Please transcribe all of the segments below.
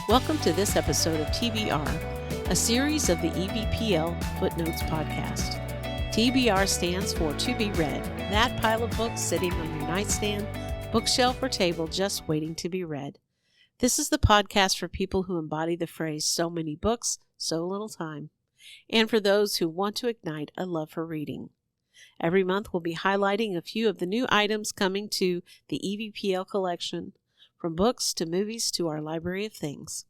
Welcome to this episode of TBR, a series of the EVPL Footnotes podcast. TBR stands for To Be Read, that pile of books sitting on your nightstand, bookshelf, or table just waiting to be read. This is the podcast for people who embody the phrase, so many books, so little time, and for those who want to ignite a love for reading. Every month we'll be highlighting a few of the new items coming to the EVPL collection, from books to movies to our library of things.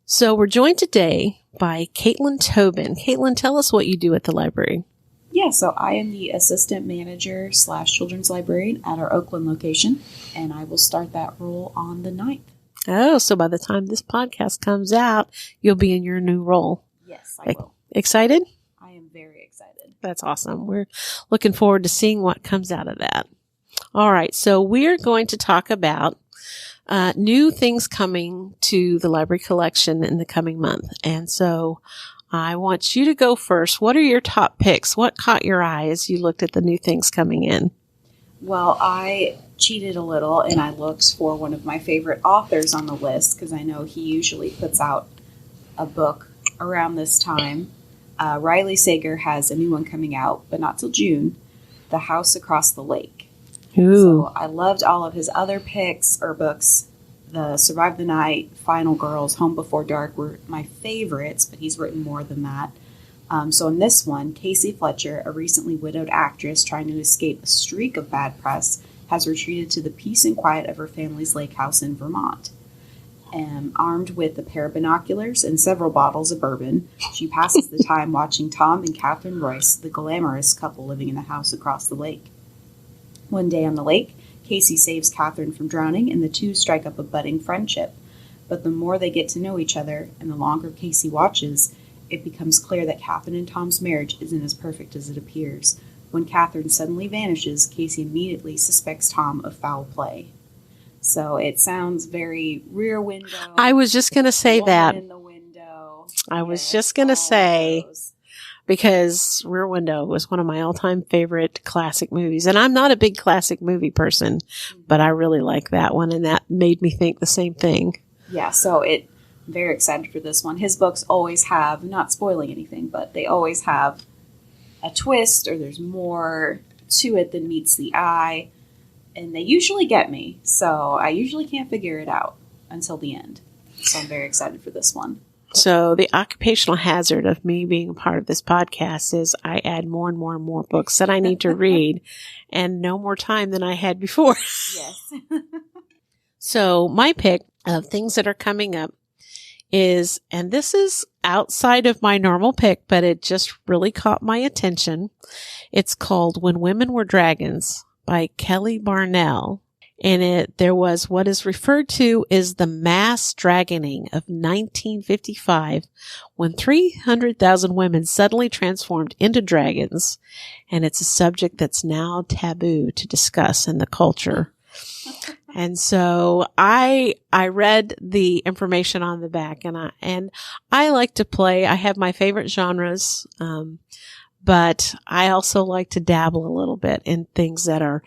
So we're joined today by Caitlyn Tobin. Caitlyn, tell us what you do at the library. Yeah, so I am the assistant manager / children's librarian at our Oaklyn location, and I will start that role on the 9th. Oh, so by the time this podcast comes out, you'll be in your new role. Yes, I will. Excited? I am very excited. That's awesome. We're looking forward to seeing what comes out of that. All right, so we're going to talk about new things coming to the library collection in the coming month. And so I want you to go first. What are your top picks? What caught your eye as you looked at the new things coming in? Well, I cheated a little and I looked for one of my favorite authors on the list because I know he usually puts out a book around this time. Riley Sager has a new one coming out, but not till June, The House Across the Lake. Ooh. So I loved all of his other picks or books. The Survive the Night, Final Girls, Home Before Dark were my favorites, but he's written more than that. So in this one, Casey Fletcher, a recently widowed actress trying to escape a streak of bad press, has retreated to the peace and quiet of her family's lake house in Vermont. Armed with a pair of binoculars and several bottles of bourbon, she passes the time watching Tom and Catherine Royce, the glamorous couple living in the house across the lake. One day on the lake, Casey saves Catherine from drowning, and the two strike up a budding friendship. But the more they get to know each other, and the longer Casey watches, it becomes clear that Catherine and Tom's marriage isn't as perfect as it appears. When Catherine suddenly vanishes, Casey immediately suspects Tom of foul play. So it sounds very Rear Window. I was just going to say that. In the Window. I was just going to say, because Rear Window was one of my all-time favorite classic movies. And I'm not a big classic movie person, but I really like that one. And that made me think the same thing. Yeah, so I'm very excited for this one. His books always have, not spoiling anything, but they always have a twist or there's more to it than meets the eye. And they usually get me. So I usually can't figure it out until the end. So I'm very excited for this one. So the occupational hazard of me being a part of this podcast is I add more and more and more books that I need to read and no more time than I had before. Yes. So my pick of things that are coming up is, and this is outside of my normal pick, but it just really caught my attention. It's called When Women Were Dragons by Kelly Barnell. And there was what is referred to as the mass dragoning of 1955, when 300,000 women suddenly transformed into dragons. And it's a subject that's now taboo to discuss in the culture. And so I read the information on the back, and I like to play. I have my favorite genres, but I also like to dabble a little bit in things that are,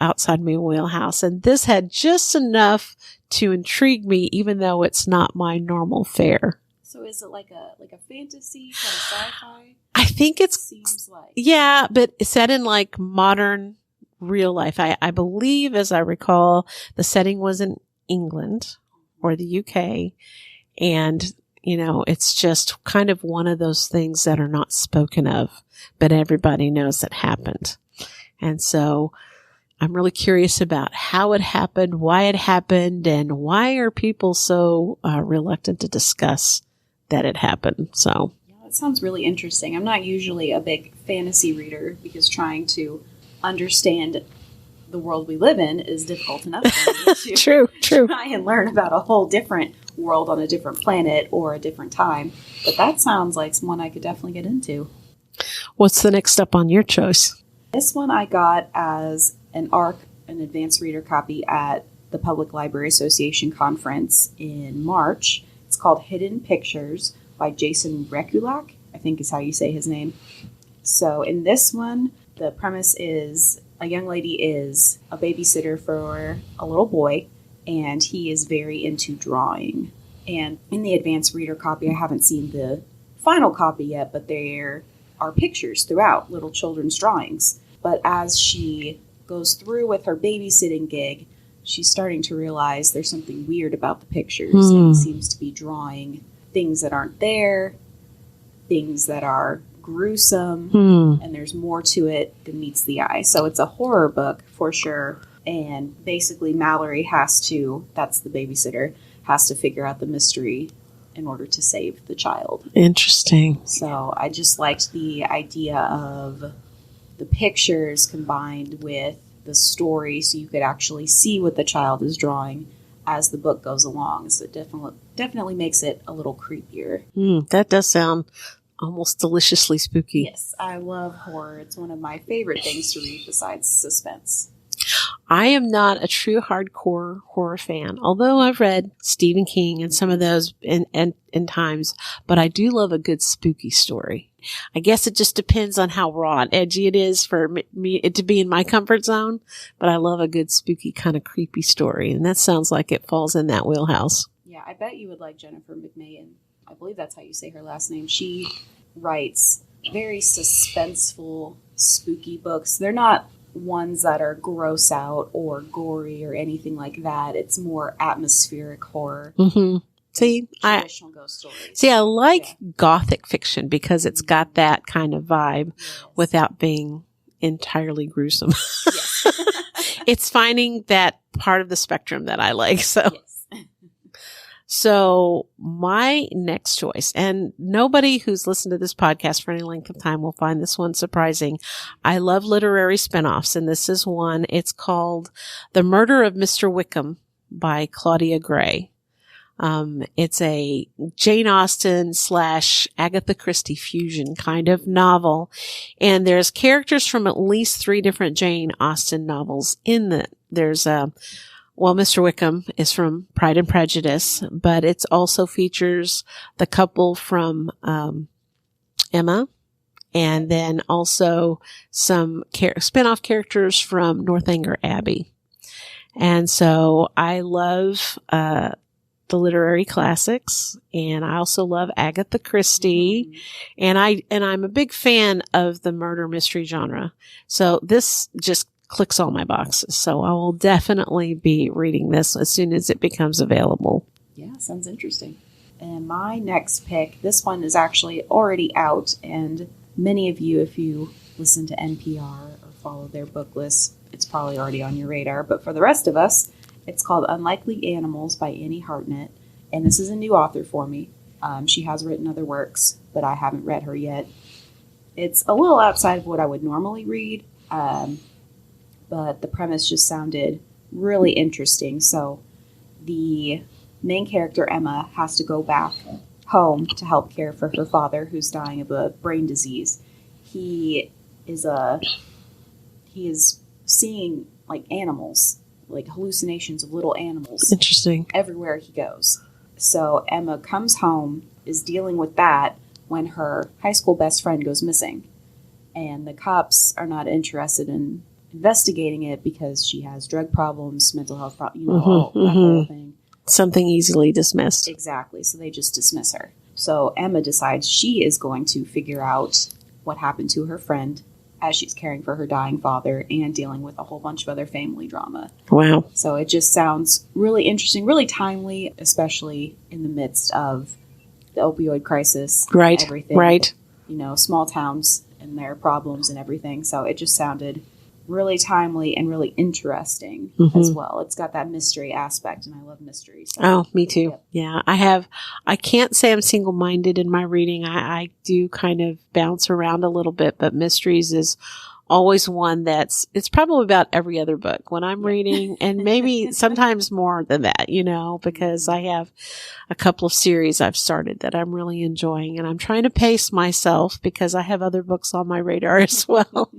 outside my wheelhouse. And this had just enough to intrigue me, even though it's not my normal fare. So is it like a fantasy, kind of sci-fi? I think Seems like. Yeah, but it's set in like modern real life. I believe, as I recall, the setting was in England or the UK. And, it's just kind of one of those things that are not spoken of, but everybody knows that happened. And so I'm really curious about how it happened, why it happened, and why are people so reluctant to discuss that it happened. So yeah, that sounds really interesting. I'm not usually a big fantasy reader because trying to understand the world we live in is difficult enough for me to True. try and learn about a whole different world on a different planet or a different time. But that sounds like one I could definitely get into. What's the next step on your choice? This one I got as an ARC, an advanced reader copy at the Public Library Association conference in March. It's called Hidden Pictures by Jason Rekulak, I think is how you say his name. So in this one, the premise is a young lady is a babysitter for a little boy, and he is very into drawing. And in the advanced reader copy, I haven't seen the final copy yet, but there are pictures throughout, little children's drawings. But as she goes through with her babysitting gig, she's starting to realize there's something weird about the pictures. And he seems to be drawing things that aren't there, things that are gruesome, and there's more to it than meets the eye. So it's a horror book for sure. And basically Mallory that's the babysitter, has to figure out the mystery in order to save the child. Interesting. So I just liked the idea of the pictures combined with the story, so you could actually see what the child is drawing as the book goes along. So it definitely makes it a little creepier. That does sound almost deliciously spooky. Yes, I love horror. It's one of my favorite things to read besides suspense. I am not a true hardcore horror fan, although I've read Stephen King and some of those in times, but I do love a good spooky story. I guess it just depends on how raw and edgy it is for me to be in my comfort zone, but I love a good spooky kind of creepy story, and that sounds like it falls in that wheelhouse. Yeah, I bet you would like Jennifer McMahon. I believe that's how you say her last name. She writes very suspenseful, spooky books. They're not ones that are gross out or gory or anything like that. It's more atmospheric horror. Traditional ghost stories. See, I like gothic fiction because it's got that kind of vibe without being entirely gruesome. Yes. It's finding that part of the spectrum that I like. So. Yes. So my next choice, and nobody who's listened to this podcast for any length of time will find this one surprising. I love literary spinoffs, and this is one. It's called The Murder of Mr. Wickham by Claudia Gray. It's a Jane Austen / Agatha Christie fusion kind of novel. And there's characters from at least 3 different Jane Austen novels in it. There's Mr. Wickham is from Pride and Prejudice, but it also features the couple from Emma, and then also some spin-off characters from Northanger Abbey. And so I love the literary classics, and I also love Agatha Christie, and I'm a big fan of the murder mystery genre. So this just clicks all my boxes. So I will definitely be reading this as soon as it becomes available. Yeah, sounds interesting. And my next pick, this one is actually already out, and many of you, if you listen to NPR or follow their book list, it's probably already on your radar. But for the rest of us, it's called Unlikely Animals by Annie Hartnett, and this is a new author for me. She has written other works, but I haven't read her yet. It's a little outside of what I would normally read, but the premise just sounded really interesting. So the main character, Emma, has to go back home to help care for her father, who's dying of a brain disease. He is seeing like animals, like hallucinations of little animals. Interesting. Everywhere he goes. So Emma comes home, is dealing with that when her high school best friend goes missing. And the cops are not interested in investigating it because she has drug problems, mental health problems, all that whole thing. Something easily dismissed. Exactly. So they just dismiss her. So Emma decides she is going to figure out what happened to her friend as she's caring for her dying father and dealing with a whole bunch of other family drama. Wow. So it just sounds really interesting, really timely, especially in the midst of the opioid crisis. Right. Everything. Right. Small towns and their problems and everything. So it just sounded really timely and really interesting as well. It's got that mystery aspect, and I love mysteries. So. Oh, me too. Yep. Yeah, I can't say I'm single-minded in my reading. I do kind of bounce around a little bit, but mysteries is always one it's probably about every other book when I'm reading, and maybe sometimes more than that, because I have a couple of series I've started that I'm really enjoying, and I'm trying to pace myself because I have other books on my radar as well.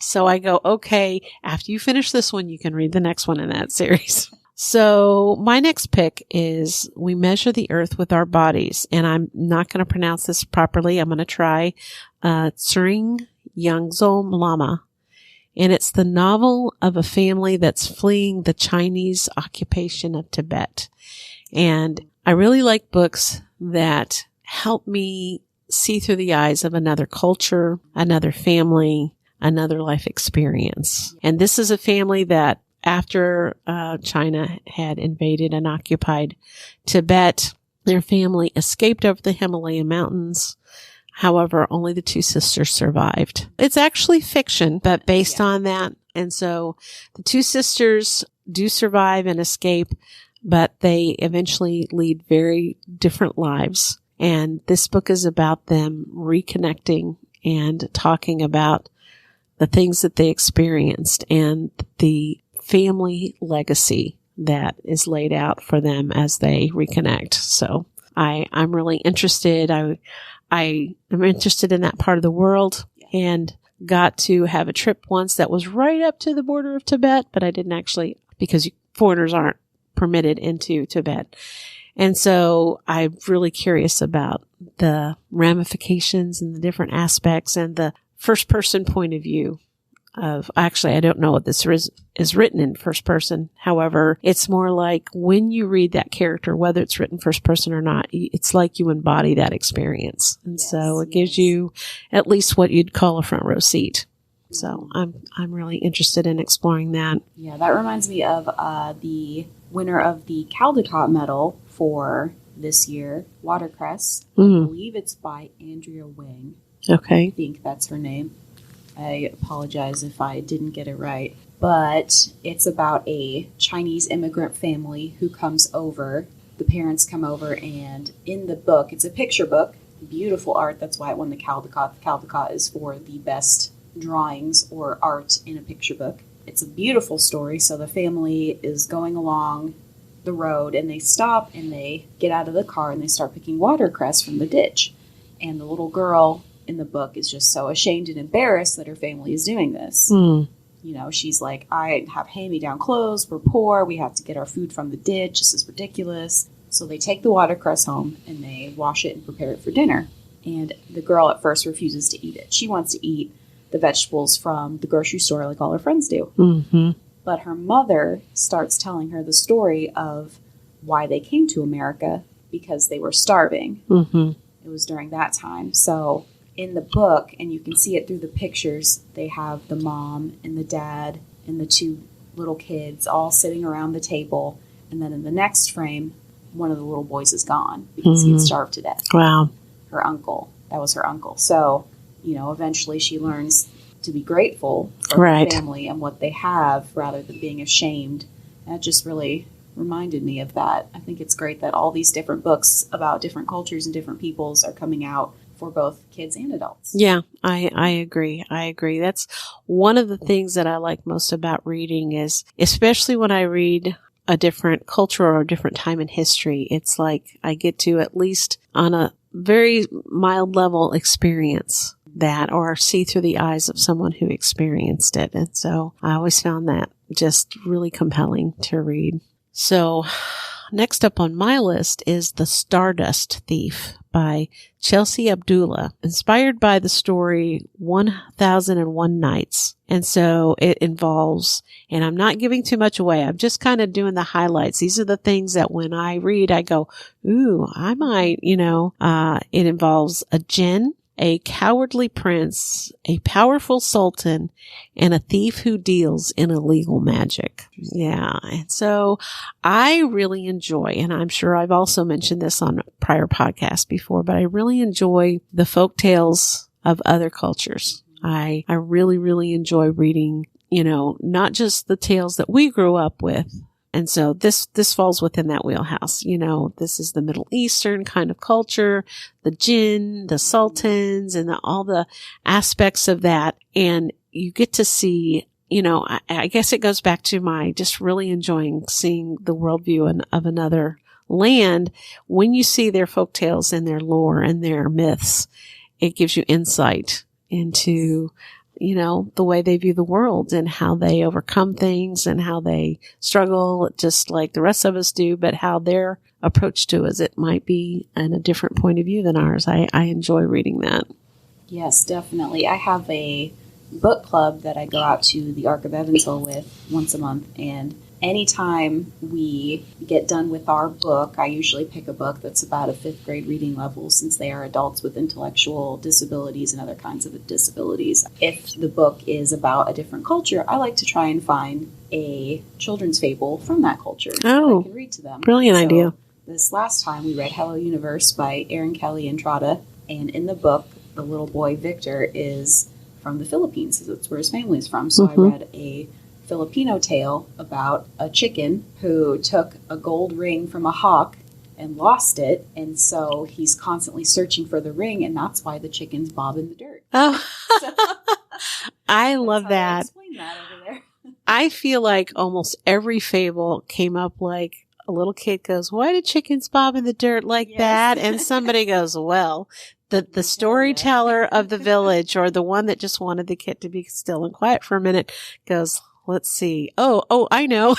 So I go, okay, after you finish this one, you can read the next one in that series. So my next pick is We Measure the Earth with Our Bodies, and I'm not going to pronounce this properly. I'm going to try 𝐑𝐞𝐜𝐨𝐦𝐦𝐞𝐬𝐨𝐮𝐫𝐜𝐜𝐬. And it's the novel of a family that's fleeing the Chinese occupation of Tibet. And I really like books that help me see through the eyes of another culture, another family, another life experience. And this is a family that after China had invaded and occupied Tibet, their family escaped over the Himalayan mountains. However, only the two sisters survived. It's actually fiction, but based on that. And so the two sisters do survive and escape, but they eventually lead very different lives. And this book is about them reconnecting and talking about the things that they experienced and the family legacy that is laid out for them as they reconnect. So I'm really interested. I am interested in that part of the world and got to have a trip once that was right up to the border of Tibet, but I didn't actually, because foreigners aren't permitted into Tibet. And so I'm really curious about the ramifications and the different aspects and the first person point of view of, actually, I don't know what this is written in first person. However, it's more like when you read that character, whether it's written first person or not, it's like you embody that experience. And so it gives you at least what you'd call a front row seat. So I'm really interested in exploring that. Yeah, that reminds me of the winner of the Caldecott Medal for this year, Watercress. I believe it's by Andrea Wang. Okay. I think that's her name. I apologize if I didn't get it right. But it's about a Chinese immigrant family who comes over. The parents come over, and in the book, it's a picture book, beautiful art. That's why it won the Caldecott. The Caldecott is for the best drawings or art in a picture book. It's a beautiful story. So the family is going along the road, and they stop, and they get out of the car, and they start picking watercress from the ditch. And the little girl in the book is just so ashamed and embarrassed that her family is doing this. You know, she's like, I have hand-me-down clothes, we're poor, we have to get our food from the ditch, this is ridiculous. So they take the watercress home and they wash it and prepare it for dinner. And the girl at first refuses to eat it. She wants to eat the vegetables from the grocery store like all her friends do. But her mother starts telling her the story of why they came to America, because they were starving. It was during that time. So in the book, and you can see it through the pictures, they have the mom and the dad and the two little kids all sitting around the table. And then in the next frame, one of the little boys is gone because he had starved to death. Wow. Her uncle. That was her uncle. So, you know, eventually she learns to be grateful for her family and what they have rather than being ashamed. And it just really reminded me of that. I think it's great that all these different books about different cultures and different peoples are coming out for both kids and adults. Yeah, I agree. I agree. That's one of the things that I like most about reading is, especially when I read a different culture or a different time in history, it's like I get to, at least on a very mild level, experience that or see through the eyes of someone who experienced it. And so I always found that just really compelling to read. So next up on my list is The Stardust Thief by Chelsea Abdullah, inspired by the story 1001 Nights. And so it involves, and I'm not giving too much away, I'm just kind of doing the highlights. These are the things that when I read, I go, ooh, I might, it involves a jinn, a cowardly prince, a powerful sultan, and a thief who deals in illegal magic. Yeah. And so I really enjoy, and I'm sure I've also mentioned this on prior podcasts before, but I really enjoy the folk tales of other cultures. I really, really enjoy reading, not just the tales that we grew up with. And so this falls within that wheelhouse. This is the Middle Eastern kind of culture, the jinn, the sultans, and all the aspects of that. And you get to see, I guess it goes back to my just really enjoying seeing the worldview of another land. When you see their folktales and their lore and their myths, it gives you insight into the way they view the world and how they overcome things and how they struggle just like the rest of us do, but how their approach to it might be in a different point of view than ours. I enjoy reading that. Yes, definitely. I have a book club that I go out to the Ark of Evansville with once a month, and anytime we get done with our book, I usually pick a book that's about a 5th grade reading level, since they are adults with intellectual disabilities and other kinds of disabilities. If the book is about a different culture, I like to try and find a children's fable from that culture that I can read to them. Brilliant idea. This last time we read Hello Universe by Erin Kelly and Trotta, and in the book, the little boy Victor is from the Philippines, because that's where his family is from. So I read a Filipino tale about a chicken who took a gold ring from a hawk and lost it, and so he's constantly searching for the ring, and that's why the chicken's bob in the dirt. Oh, So, I love that. Explain that over there. I feel like almost every fable came up like a little kid goes, "Why did chickens bob in the dirt like that?" And somebody goes, "Well, the storyteller of the village, or the one that just wanted the kid to be still and quiet for a minute, goes, let's see. Oh, I know.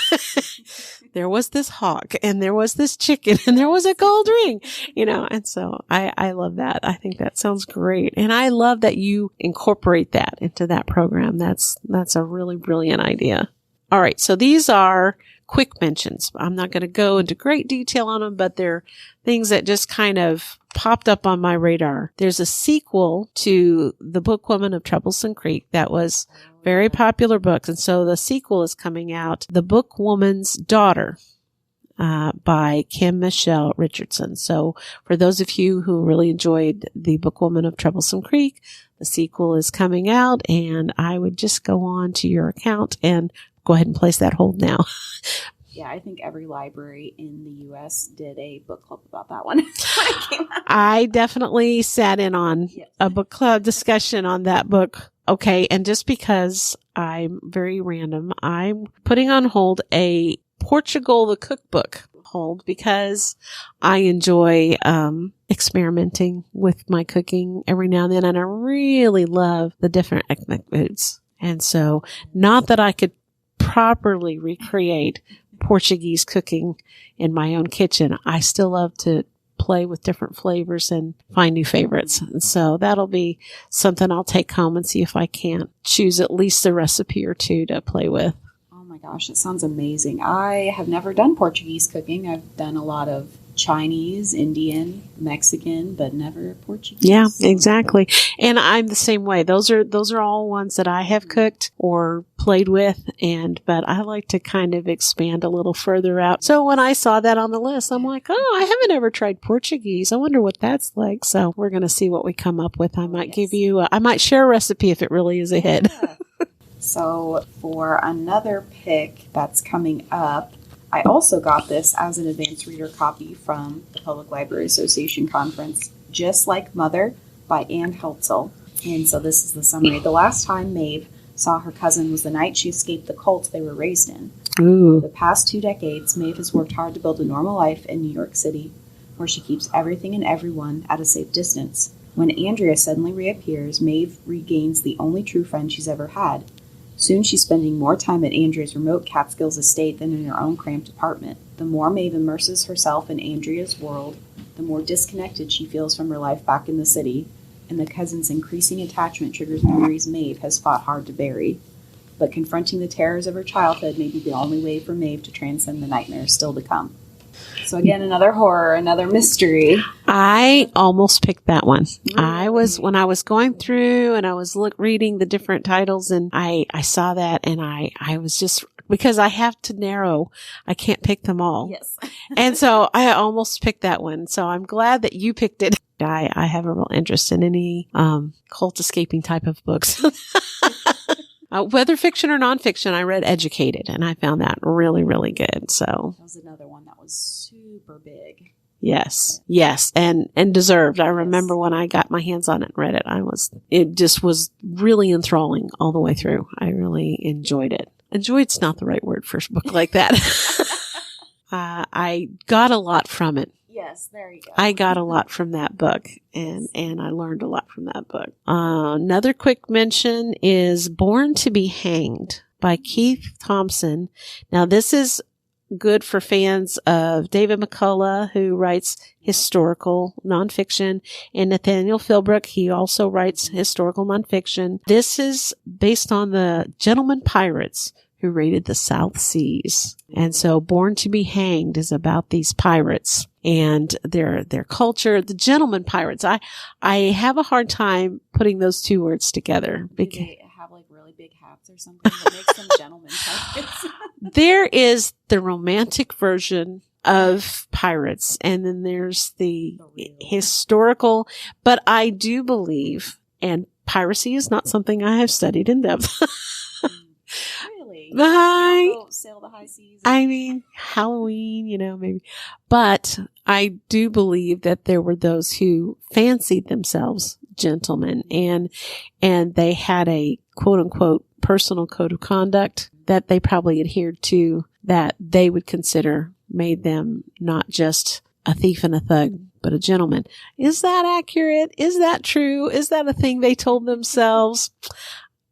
There was this hawk, and there was this chicken, and there was a gold ring, and so I love that. I think that sounds great. And I love that you incorporate that into that program. That's a really brilliant idea. All right. So these are quick mentions. I'm not going to go into great detail on them, but they're things that just kind of popped up on my radar. There's a sequel to The Bookwoman of Troublesome Creek that was very popular book. And so the sequel is coming out, The Bookwoman's Daughter, by Kim Michelle Richardson. So for those of you who really enjoyed The Bookwoman of Troublesome Creek, the sequel is coming out, and I would just go on to your account and go ahead and place that hold now. Yeah, I think every library in the U.S. did a book club about that one when it came out. I definitely sat in on a book club discussion on that book. Okay, and just because I'm very random, I'm putting on hold a Portugal the Cookbook hold, because I enjoy experimenting with my cooking every now and then, and I really love the different ethnic foods. And so, not that I could properly recreate Portuguese cooking in my own kitchen, I still love to play with different flavors and find new favorites. And so that'll be something I'll take home and see if I can't choose at least a recipe or two to play with. Oh my gosh, it sounds amazing. I have never done Portuguese cooking. I've done a lot of Chinese, Indian, Mexican, but never Portuguese. Yeah, exactly. And I'm the same way. Those are all ones that I have cooked or played with, but I like to kind of expand a little further out. So when I saw that on the list, I'm like, I haven't ever tried Portuguese. I wonder what that's like. So we're going to see what we come up with. I might I might share a recipe if it really is a hit. Yeah. So for another pick that's coming up, I also got this as an advanced reader copy from the Public Library Association conference, Just Like Mother by Ann Heltzel. And so this is the summary. The last time Maeve saw her cousin was the night she escaped the cult they were raised in. Ooh. For the past 2 decades, Maeve has worked hard to build a normal life in New York City, where she keeps everything and everyone at a safe distance. When Andrea suddenly reappears, Maeve regains the only true friend she's ever had. Soon she's spending more time at Andrea's remote Catskills estate than in her own cramped apartment. The more Maeve immerses herself in Andrea's world, the more disconnected she feels from her life back in the city, and the cousin's increasing attachment triggers memories Maeve has fought hard to bury. But confronting the terrors of her childhood may be the only way for Maeve to transcend the nightmares still to come. So again, another horror, another mystery. I almost picked that one. Really? When I was going through and I was reading the different titles, and I saw that, and I was just, because I have to narrow, I can't pick them all. Yes. And so I almost picked that one. So I'm glad that you picked it. I have a real interest in any cult escaping type of books. Whether fiction or nonfiction, I read Educated, and I found that really, really good. So that was another one that was super big. Yes, and deserved. I remember when I got my hands on it and read it, it just was really enthralling all the way through. I really enjoyed it. Enjoyed's not the right word for a book like that. I got a lot from it. Yes, there you go. I got a lot from that book, and I learned a lot from that book. Another quick mention is Born to be Hanged by Keith Thompson. Now, this is good for fans of David McCullough, who writes historical nonfiction, and Nathaniel Philbrook. He also writes historical nonfiction. This is based on the gentlemen pirates who raided the South Seas. And so Born to be Hanged is about these pirates and their culture. The gentlemen pirates. I have a hard time putting those two words together. Do they have like really big hats or something that makes them gentlemen pirates? There is the romantic version of pirates, and then there's the historical. But I do believe, and piracy is not something I have studied in depth. Really? Go sail the high seas. I mean, Halloween, maybe. But I do believe that there were those who fancied themselves gentlemen, and they had a quote unquote personal code of conduct that they probably adhered to, that they would consider made them not just a thief and a thug, but a gentleman. Is that accurate? Is that true? Is that a thing they told themselves?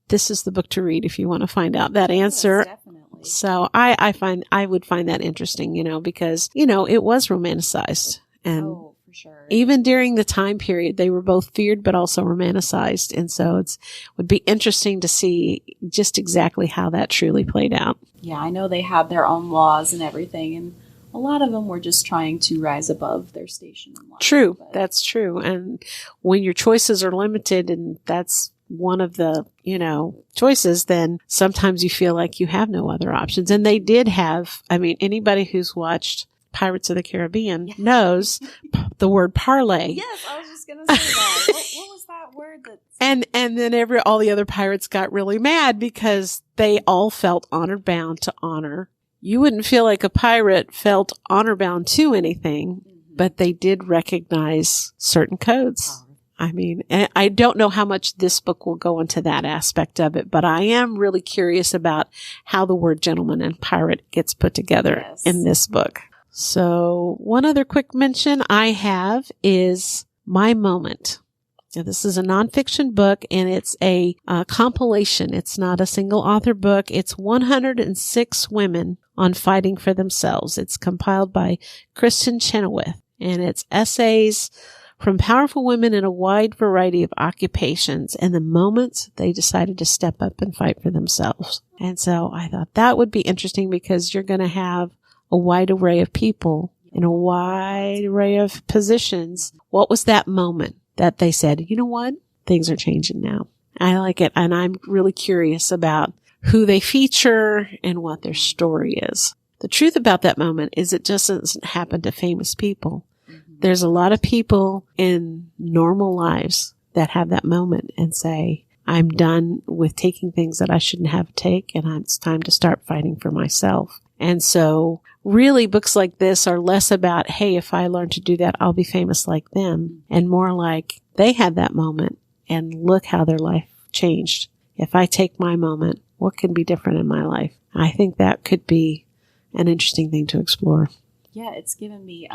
This is the book to read if you want to find out that answer. Yes, definitely. So I would find that interesting, because, it was romanticized. And for sure. Even during the time period, they were both feared, but also romanticized. And so would be interesting to see just exactly how that truly played out. Yeah, I know they had their own laws and everything, and a lot of them were just trying to rise above their station in life. True. That's true. And when your choices are limited, and that's one of the, choices, then sometimes you feel like you have no other options. And they did have, anybody who's watched Pirates of the Caribbean knows the word parlay. Yes, I was just going to say that. What was that word that... And then all the other pirates got really mad because they all felt honor bound to honor. You wouldn't feel like a pirate felt honor bound to anything, but they did recognize certain codes. I don't know how much this book will go into that aspect of it, but I am really curious about how the word gentleman and pirate gets put together in this book. So one other quick mention I have is My Moment. Now, this is a nonfiction book, and it's a compilation. It's not a single author book. It's 106 women on fighting for themselves. It's compiled by Kristen Chenoweth, and it's essays from powerful women in a wide variety of occupations and the moments they decided to step up and fight for themselves. And so I thought that would be interesting because you're going to have a wide array of people in a wide array of positions. What was that moment that they said, you know what? Things are changing now. I like it. And I'm really curious about who they feature and what their story is. The truth about that moment is it just doesn't happen to famous people. There's a lot of people in normal lives that have that moment and say, I'm done with taking things that I shouldn't have to take, and it's time to start fighting for myself. And so really books like this are less about, hey, if I learn to do that, I'll be famous like them, and more like they had that moment and look how their life changed. If I take my moment, what can be different in my life? I think that could be an interesting thing to explore. Yeah, it's given me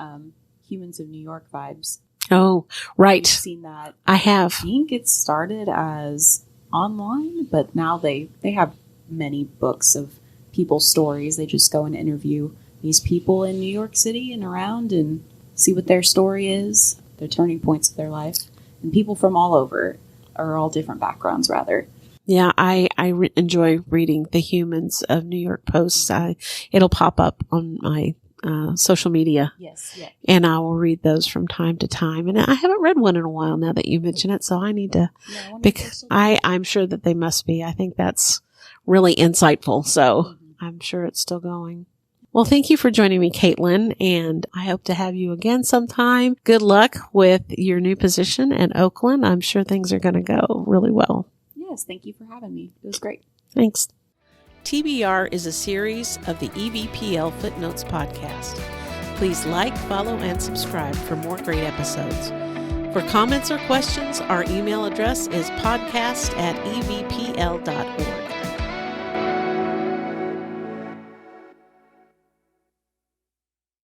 Humans of New York vibes. Oh, right. You've seen that? I have. I think it started as online, but now they have many books of people's stories. They just go and interview these people in New York City and around and see what their story is, their turning points of their life. And people from all over, or all different backgrounds, rather. Yeah, I enjoy reading the Humans of New York posts. It'll pop up on my social media. Yes, yeah. And I will read those from time to time. And I haven't read one in a while now that you mention it, so I need to, because I'm sure that they must be. I think that's really insightful, so I'm sure it's still going. Well, thank you for joining me, Caitlyn, and I hope to have you again sometime. Good luck with your new position at Oaklyn. I'm sure things are going to go really well. Yes, thank you for having me. It was great. Thanks. TBR is a series of the EVPL Footnotes podcast. Please like, follow, and subscribe for more great episodes. For comments or questions, our email address is podcast@evpl.org.